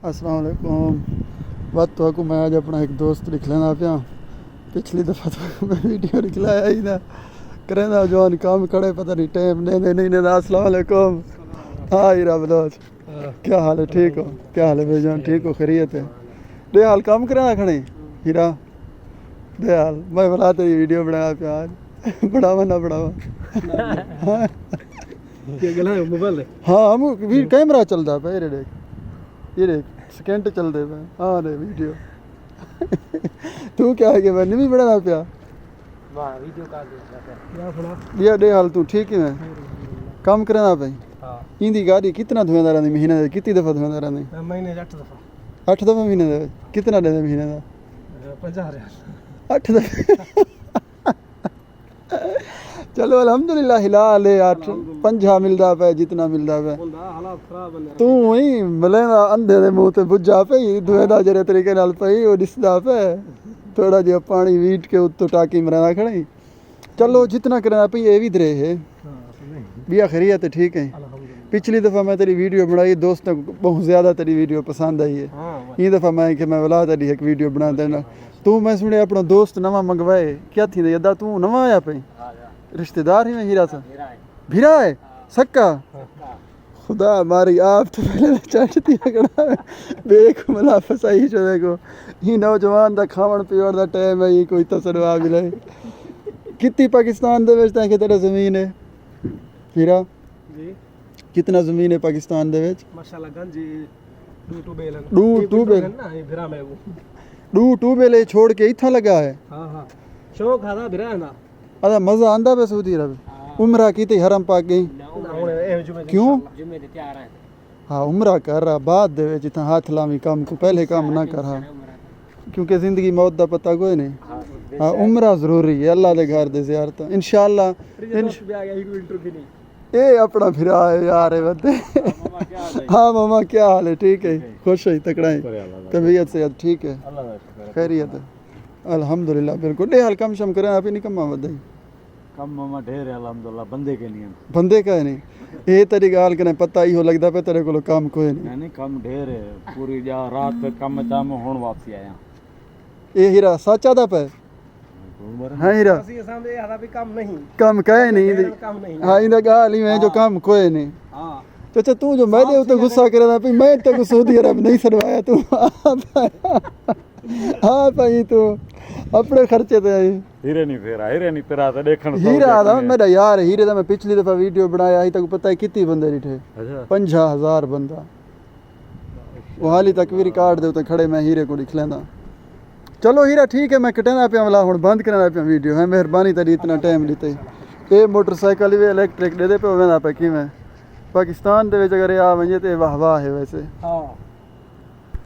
अस्सलाम वालेकुम। बात तो आपको मैं आज अपना एक दोस्त लिख लेना पिया। पिछली दफ़ा तो मैं वीडियो निकलाया ही ना करें जवान काम खड़े पता नहीं टाइम नहीं अस्सलाम वालेकुम। हाँ हीरा बलोच क्या हाल है? ठीक हो? क्या हाल है भाईजान? ठीक हो? खैरियत है? दे हाल काम करें खड़े हीरा दे हाल मैं बुला तेरी वीडियो बनाया पिया आज बढ़ावा ना बढ़ावा। हाँ हम कैमरा चलता पे ये देख सेकंड चलते पे। हाँ रे वीडियो तू क्या है कि मैं नहीं बढ़ाना पिया वीडियो दे हाल तू ठीक है? मैं काम करना पे इंदी गाड़ी कितना धुआंदा रहंदी महीने दे कितनी दफ़ा धुआंदा रहंदी? महीने 8 दफ़ा महीने दे कितना दे महीने दा? 50,000 8 दफ़ा चलो अल्हम्दुलिल्लाह हिलाल है 8 50 मिलदा पे जितना मिलदा पे हालात खराब है तू ही मिलेगा अंधे दे मुंह ते बुझा पे धुएंदा जरे तरीके नाल पई ओ दिसदा पे थोड़ा जिहा पानी वीट के उत्तो टाकी मराना खड़े। चलो जितना करना पे ये भी दरे है बिया खैरियत है ठीक है। पिछली दफ़ा मैं तेरी वीडियो बनाई दोस्त ने बहुत ज़्यादा तेरी वीडियो पसंद आई है। ये दफ़ा मैं कि मैं बुला तेरी एक वीडियो बना देना तू मैं सुने अपना दोस्त नवा मंगवाए क्या थी अदा तू नवा आया पे रिश्तेदार ही में हीरा सा भीरा है सक्का खुदा हमारी आप तो पहले चढ़ती बेक मला फसाई जो देखो ये नौजवान दा खावन पीवन दा टाइम है ये कोई तसरवा मिले कितनी पाकिस्तान दे विच तां तेरा ज़मीन है हीरा जी कितना ज़मीन है पाकिस्तान दे विच? माशाल्लाह गंजी टूबेल ना ये भिरा में वो टूबेल छोड़ के इथा लगा है। हां हां शौक आदा भिरा ना अदा मज़ा आंदा पे सऊदी अरब उम्रा की थी हरम पाक गई क्यों? जुमे ते तैयार है हाँ उम्रा कर रहा बाद दे विच इथा हाथ लावी काम को पहले काम ना कर रहा क्योंकि जिंदगी मौत दा पता कोई नहीं। हाँ उम्रा जरूरी है अल्लाह दे घर दे ज़ियारत इंशाअल्लाह ये अपना फिरा है यार है बंदे। हाँ मामा क्या हाल है? ठीक है खुश है तकड़ा है तबीयत से ठीक है खैरियत है अल्हम्दुलिल्लाह बिल्कुल दे हाल कम शम करें आप ही नहीं कमा वधाई कम मामा ढेर है अल्हम्दुलिल्लाह बंदे के नहीं बंदे का नहीं ये तेरी गाल कने पता ही हो लगदा पे तेरे को काम कोई नहीं कम ढेर है पूरी जा रात पे कम चाम हुन वापसी आया ये हीरा सच्चा दा पे हाँ हीरा ਅਸੀਂ ਸਾਹਮਣੇ ਆਦਾ ਵੀ ਕੰਮ ਨਹੀਂ काम कहे नहीं ਕੰਮ नहीं हाँ इंदा गाल ही में जो काम कोई नहीं। हां चाचा तू जो मैंने उते गुस्सा करे ना मैं तो सऊदी अरब नहीं सरवाया तू हाँ भाई तू अपने खर्चे ते आई हीरे नहीं तेरा तो देखण हीरा दा मेरा यार हीरे दा मैं पिछली दफा वीडियो बनाया ही तक पता है कितनी बंदे डिठे 50,000 बंदा वो हाली तक भी रिकॉर्ड दे उते खड़े मैं हीरे को लिख लेंदा। चलो हीरा ठीक है मैं कटना पे वाला हुन बंद करना पे वीडियो है मेहरबानी तेरी इतना टाइम लीते ये मोटरसाइकिल भी इलेक्ट्रिक दे पे वेंदा पे किवें पाकिस्तान दे विच अगर आ वजे ते वाह वाह है वैसे। हाँ